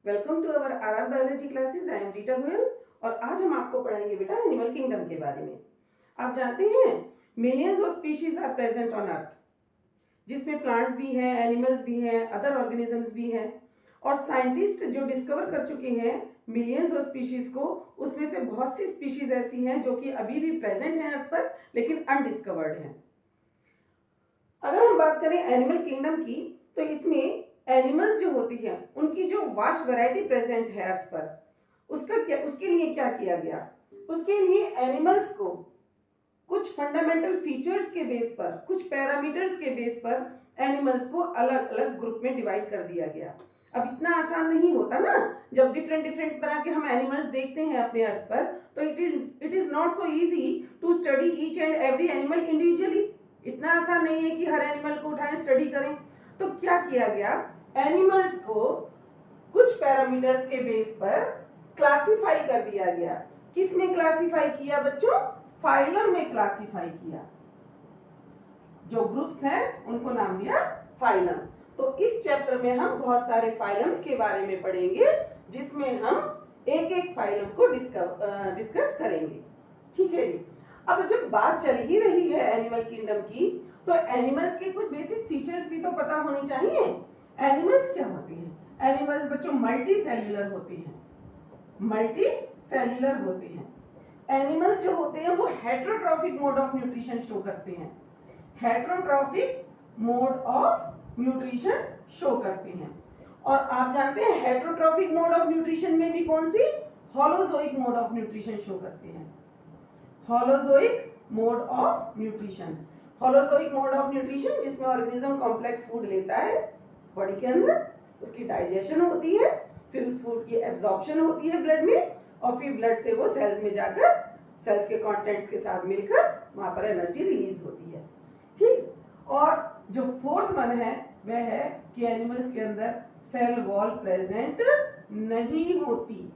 Welcome to our RR biology classes. I am Rita Goyal और आज हम आपको पढ़ाएंगे बेटा एनिमल किंगडम के बारे में। आप जानते हैं millions of species are present on earth, जिसमें प्लांट्स भी हैं, एनिमल्स भी हैं, अदर ऑर्गेनिजम्स भी हैं। और साइंटिस्ट जो डिस्कवर कर चुके हैं मिलियंस ऑफ स्पीशीज को, उसमें से बहुत सी स्पीशीज ऐसी हैं जो कि अभी भी प्रेजेंट हैं अर्थ पर लेकिन अनडिस्कवर्ड हैं। अगर हम बात करें एनिमल किंगडम की, तो इसमें एनिमल्स जो होती हैं उनकी जो वास्ट वैरायटी प्रेजेंट है अर्थ पर, उसके लिए क्या किया गया? उसके लिए एनिमल्स को कुछ फंडामेंटल फीचर्स के बेस पर, कुछ पैरामीटर्स के बेस पर एनिमल्स को अलग अलग ग्रुप में डिवाइड कर दिया गया। अब इतना आसान नहीं होता ना, जब डिफरेंट डिफरेंट तरह के हम एनिमल्स देखते हैं अपने अर्थ पर, तो it is not so easy to study each and every animal individually. इतना आसान नहीं है कि हर एनिमल को उठाएं, स्टडी करें। तो क्या किया गया, एनिमल्स को कुछ पैरामीटर्स के बेस पर क्लासिफाई कर दिया गया। किसने क्लासिफाई किया बच्चों? फाइलम में क्लासिफाई किया। जो ग्रुप्स हैं उनको नाम दिया फाइलम। तो इस चैप्टर में हम बहुत सारे फाइलम्स के बारे में पढ़ेंगे, जिसमें हम एक एक फाइलम को डिस्कस करेंगे। ठीक है जी। अब जब बात चल ही रही है एनिमल किंगडम की, तो एनिमल्स के कुछ बेसिक फीचर्स भी तो पता होने चाहिए। एनिमल्स क्या होते हैं? एनिमल्स बच्चों मल्टी सेल्यूलर होते हैं, मल्टी सेल्यूलर होते हैं। एनिमल्स जो होते हैं वो हेटेरोट्रॉफिक मोड ऑफ न्यूट्रिशन शो करते हैं, हेटेरोट्रॉफिक मोड ऑफ न्यूट्रिशन शो करते हैं। और आप जानते हैं हेटेरोट्रॉफिक मोड ऑफ न्यूट्रिशन में भी कौन सी? होलोजोइक मोड ऑफ न्यूट्रिशन शो करते हैं। Holozoic mode of nutrition, holozoic mode of nutrition जिसमें ऑर्गेनिज्म कॉम्प्लेक्स फूड लेता है बॉडी के अंदर, उसकी डाइजेशन होती है, फिर उस फूड की एब्जॉर्प्शन होती है ब्लड में, और फिर ब्लड से वो सेल्स में जाकर सेल्स के कंटेंट्स के साथ मिलकर वहां पर एनर्जी रिलीज होती है। ठीक। और जो फोर्थ वन है वह है कि एनिमल्स के अंदर सेल वॉल प्रेजेंट नहीं होती,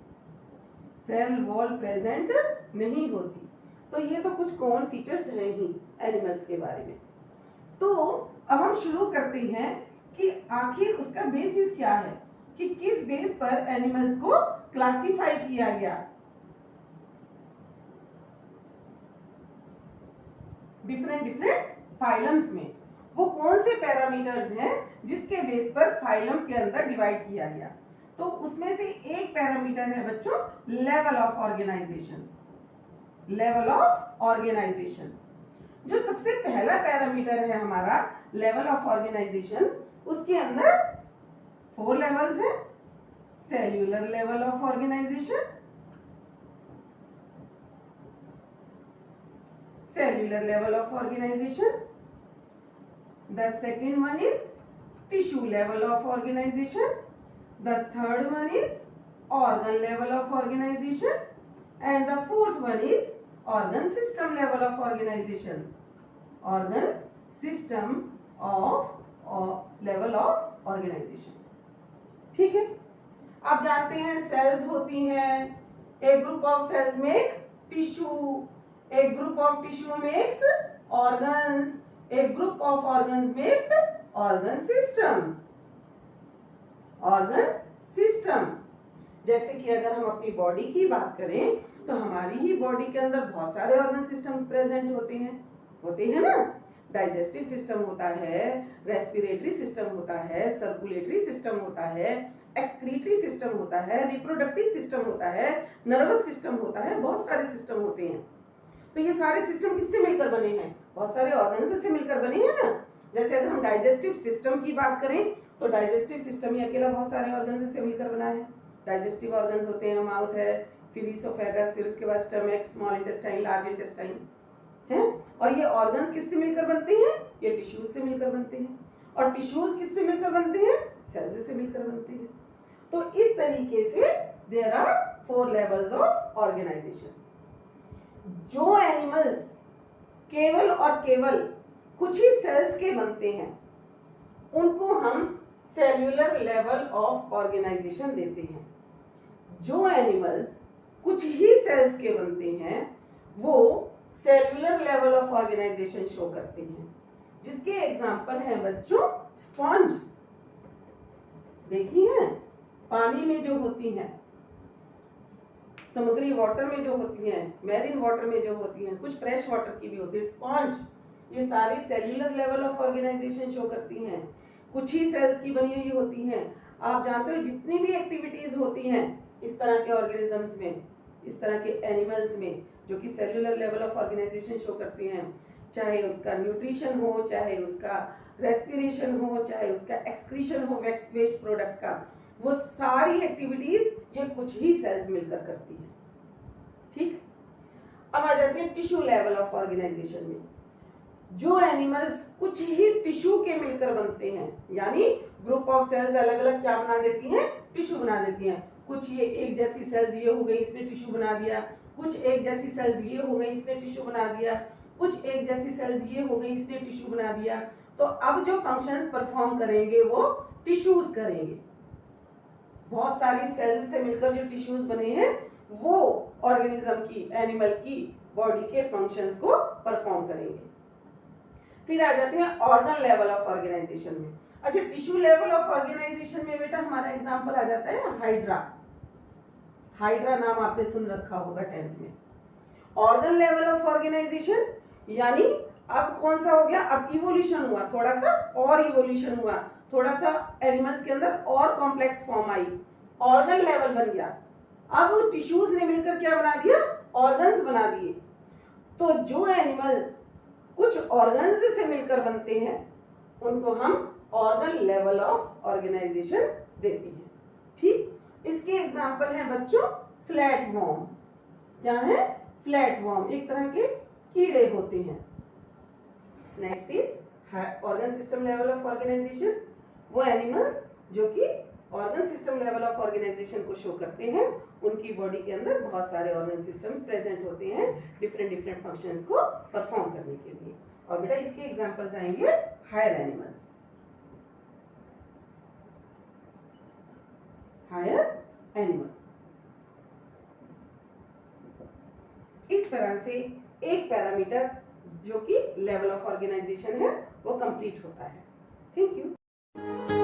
सेल वॉल प्रेजेंट नहीं होती। तो ये तो कुछ कॉमन फीचर्स हैं ही एनिमल्स के बारे में। तो अब हम शुरू करते हैं कि आखिर उसका बेसिस क्या है, कि किस बेस पर एनिमल्स को क्लासिफाई किया गया। डिफरेंट डिफरेंट फाइलम्स में वो कौन से पैरामीटर्स हैं जिसके बेस पर फाइलम के अंदर डिवाइड किया गया? तो उसमें से एक पैरामीटर है बच्चों level of organisation. Level of organisation जो सबसे पहला पैरामीटर है हमारा लेवल ऑफ ऑर्गेनाइजेशन, उसके अंदर 4 लेवल्स हैं। Cellular level of organisation, cellular level of organization. The second one is tissue level of organization. The third one is organ level of organization, and the fourth one is organ system level of organization. Organ system of level of organization. ठीक है। आप जानते हैं sales होती हैं, एक group of cells make tissue, एक group of tissue makes organs, एक group of organs make organ system. Organ system जैसे कि अगर हम अपनी बॉडी की बात करें तो हमारी ही बॉडी के अंदर बहुत सारे ऑर्गन सिस्टम्स प्रेजेंट होते हैं ना। डाइजेस्टिव सिस्टम होता है, रेस्पिरेटरी सिस्टम होता है, सर्कुलेटरी सिस्टम होता है, एक्सक्रीटरी सिस्टम होता है, रिप्रोडक्टिव सिस्टम होता है, नर्वस सिस्टम होता है, बहुत सारे सिस्टम होते हैं। तो ये सारे सिस्टम किससे मिलकर बने हैं? बहुत सारे ऑर्गन्स से मिलकर बने हैं ना। जैसे अगर हम डाइजेस्टिव सिस्टम की बात करें तो डाइजेस्टिव सिस्टम ही अकेला बहुत सारे ऑर्गन्स से मिलकर बना है। डाइजेस्टिव ऑर्गन्स होते हैं, माउथ है, फिर इसोफेगस, फिर उसके बाद stomach, small intestine, large intestine है। और ये ऑर्गन्स किससे मिलकर बनते हैं? ये टिश्यूज से मिलकर बनते हैं। और टिश्यूज किससे मिलकर बनते हैं? सेल्स से मिलकर बनते हैं। तो इस तरीके से there are 4 levels of organisation. जो एनिमल्स केवल और केवल कुछ ही सेल्स के बनते हैं उनको हम सेल्यूलर लेवल ऑफ ऑर्गेनाइजेशन देते हैं। जो एनिमल्स कुछ ही सेल्स के बनते हैं वो cellular level of organisation show करते हैं, जिसके एग्जाम्पल हैं बच्चों स्पॉन्ज। देखिए पानी में जो होती हैं, समुद्री वाटर में जो होती हैं, मैरीन वाटर में जो होती हैं, कुछ फ्रेश वाटर की भी होती है, स्पॉन्ज, ये सारी cellular level of organisation show करती हैं। कुछ ही सेल्स की बनी हुई होती हैं। आप जानते हो जितनी भी एक्टिविटीज होती हैं इस तरह के ऑर्गेनिजम्स में, इस तरह के एनिमल्स में, जो कि cellular level of organisation show करती हैं, चाहे उसका न्यूट्रिशन हो, चाहे उसका रेस्पिरेशन हो, चाहे उसका एक्सक्रीशन हो वेस्ट प्रोडक्ट का, वो सारी एक्टिविटीज ये कुछ ही सेल्स मिलकर करती हैं। ठीक, अब आ जाते हैं टिश्यू लेवल ऑफ ऑर्गेनाइजेशन में। जो एनिमल्स कुछ ही टिश्यू के मिलकर बनते हैं, यानी ग्रुप ऑफ सेल्स अलग अलग क्या बना देती हैं, टिश्यू बना देती हैं। कुछ ये एक जैसी सेल्स ये हो गई, इसने टिश्यू बना दिया, कुछ एक जैसी सेल्स ये हो गई, इसने टिश्यू बना दिया, कुछ एक जैसी सेल्स ये हो गई, इसने टिश्यू बना दिया। तो अब जो फंक्शंस परफॉर्म करेंगे वो टिश्यूज करेंगे। बहुत सारी सेल्स से मिलकर जो टिश्यूज बने हैं वो ऑर्गेनिज्म की, एनिमल की बॉडी के फंक्शंस को परफॉर्म करेंगे। फिर आ जाते हैं ऑर्गन लेवल ऑफ ऑर्गेनाइजेशन में। अच्छा, टिश्यू लेवल ऑफ ऑर्गेनाइजेशन में बेटा हमारा एग्जांपल आ जाता है हाइड्रा। हाइड्रा नाम आपने सुन रखा होगा 10th में। ऑर्गन लेवल ऑफ ऑर्गेनाइजेशन यानी अब कौन सा हो गया, अब इवोल्यूशन हुआ, थोड़ा सा और इवोल्यूशन हुआ, थोड़ा सा एनिमल्स के अंदर और complex form I, organ level बन गया। अब टिश्यूज ने मिलकर क्या बना दिया, ऑर्गन्स बना दिए। तो जो एनिमल्स कुछ ऑर्गन्स से मिलकर बनते हैं उनको हम ऑर्गन लेवल ऑफ ऑर्गेनाइजेशन देते हैं। ठीक, इसके एग्जांपल हैं बच्चों फ्लैट वॉर्म। क्या है, फ्लैट वॉर्म एक तरह के कीड़े होते हैं। Next is organ system level of organisation, वो एनिमल्स जो कि organ system level of organisation को शो करते हैं, उनकी बॉडी के अंदर बहुत सारे ऑर्गन सिस्टम्स प्रेजेंट होते हैं डिफरेंट फंक्शंस को परफॉर्म करने के लिए। और बेटा इसके एग्जांपल्स आएंगे हायर एनिमल्स, हायर एनिमल्स। इस तरह से एक पैरामीटर जो कि लेवल ऑफ ऑर्गेनाइजेशन है वो कंप्लीट होता है। Thank you.